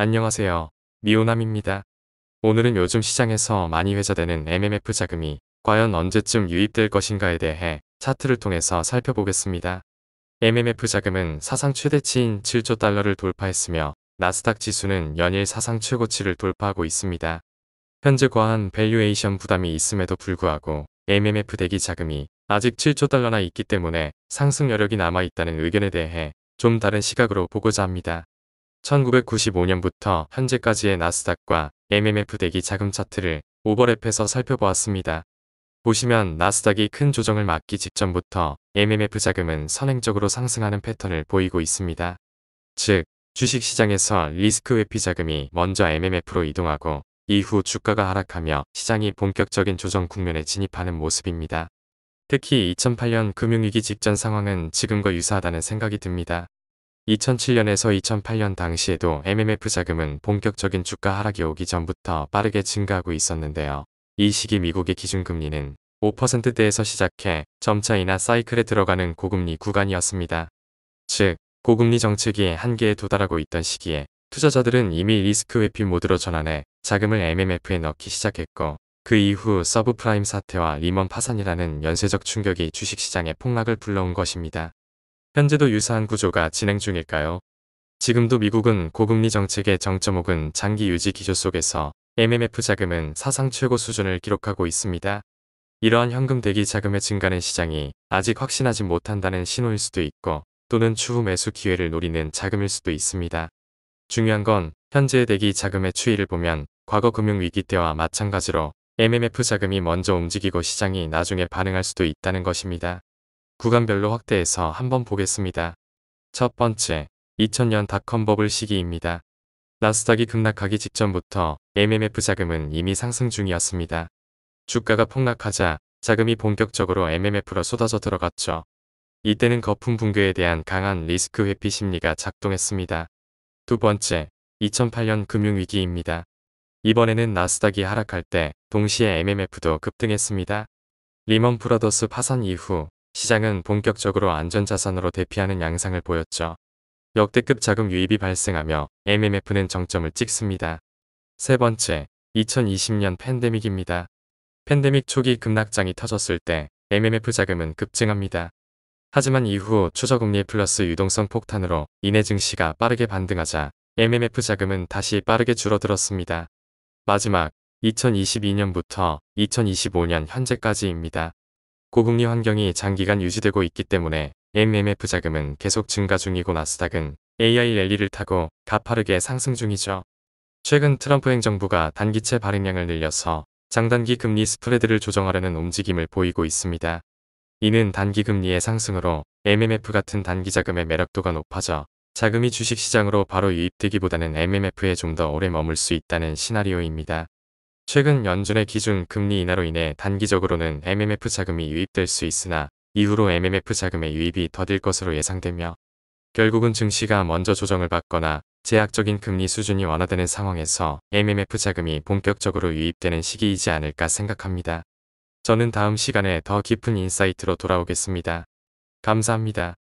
안녕하세요. 미오남입니다. 오늘은 요즘 시장에서 많이 회자되는 MMF 자금이 과연 언제쯤 유입될 것인가에 대해 차트를 통해서 살펴보겠습니다. MMF 자금은 사상 최대치인 7조 달러를 돌파했으며 나스닥 지수는 연일 사상 최고치를 돌파하고 있습니다. 현재 과한 밸류에이션 부담이 있음에도 불구하고 MMF 대기 자금이 아직 7조 달러나 있기 때문에 상승 여력이 남아있다는 의견에 대해 좀 다른 시각으로 보고자 합니다. 1995년부터 현재까지의 나스닥과 MMF 대기 자금 차트를 오버랩해서 살펴보았습니다. 보시면 나스닥이 큰 조정을 맞기 직전부터 MMF 자금은 선행적으로 상승하는 패턴을 보이고 있습니다. 즉, 주식시장에서 리스크 회피 자금이 먼저 MMF로 이동하고 이후 주가가 하락하며 시장이 본격적인 조정 국면에 진입하는 모습입니다. 특히 2008년 금융위기 직전 상황은 지금과 유사하다는 생각이 듭니다. 2007년에서 2008년 당시에도 MMF 자금은 본격적인 주가 하락이 오기 전부터 빠르게 증가하고 있었는데요. 이 시기 미국의 기준금리는 5%대에서 시작해 점차 인하 사이클에 들어가는 고금리 구간이었습니다. 즉, 고금리 정책이 한계에 도달하고 있던 시기에 투자자들은 이미 리스크 회피 모드로 전환해 자금을 MMF에 넣기 시작했고, 그 이후 서브프라임 사태와 리먼 파산이라는 연쇄적 충격이 주식시장에 폭락을 불러온 것입니다. 현재도 유사한 구조가 진행 중일까요? 지금도 미국은 고금리 정책의 정점 혹은 장기 유지 기조 속에서 MMF 자금은 사상 최고 수준을 기록하고 있습니다. 이러한 현금 대기 자금의 증가는 시장이 아직 확신하지 못한다는 신호일 수도 있고, 또는 추후 매수 기회를 노리는 자금일 수도 있습니다. 중요한 건 현재의 대기 자금의 추이를 보면 과거 금융위기 때와 마찬가지로 MMF 자금이 먼저 움직이고 시장이 나중에 반응할 수도 있다는 것입니다. 구간별로 확대해서 한번 보겠습니다. 첫 번째, 2000년 닷컴 버블 시기입니다. 나스닥이 급락하기 직전부터 MMF 자금은 이미 상승 중이었습니다. 주가가 폭락하자 자금이 본격적으로 MMF로 쏟아져 들어갔죠. 이때는 거품 붕괴에 대한 강한 리스크 회피 심리가 작동했습니다. 두 번째, 2008년 금융위기입니다. 이번에는 나스닥이 하락할 때 동시에 MMF도 급등했습니다. 리먼 브라더스 파산 이후 시장은 본격적으로 안전자산으로 대피하는 양상을 보였죠. 역대급 자금 유입이 발생하며 MMF는 정점을 찍습니다. 세 번째, 2020년 팬데믹입니다. 팬데믹 초기 급락장이 터졌을 때 MMF 자금은 급증합니다. 하지만 이후 초저금리 플러스 유동성 폭탄으로 인해 증시가 빠르게 반등하자 MMF 자금은 다시 빠르게 줄어들었습니다. 마지막, 2022년부터 2025년 현재까지입니다. 고금리 환경이 장기간 유지되고 있기 때문에 MMF 자금은 계속 증가 중이고 나스닥은 AI 랠리를 타고 가파르게 상승 중이죠. 최근 트럼프 행정부가 단기채 발행량을 늘려서 장단기 금리 스프레드를 조정하려는 움직임을 보이고 있습니다. 이는 단기 금리의 상승으로 MMF 같은 단기 자금의 매력도가 높아져 자금이 주식시장으로 바로 유입되기보다는 MMF에 좀 더 오래 머물 수 있다는 시나리오입니다. 최근 연준의 기준 금리 인하로 인해 단기적으로는 MMF 자금이 유입될 수 있으나 이후로 MMF 자금의 유입이 더딜 것으로 예상되며, 결국은 증시가 먼저 조정을 받거나 제약적인 금리 수준이 완화되는 상황에서 MMF 자금이 본격적으로 유입되는 시기이지 않을까 생각합니다. 저는 다음 시간에 더 깊은 인사이트로 돌아오겠습니다. 감사합니다.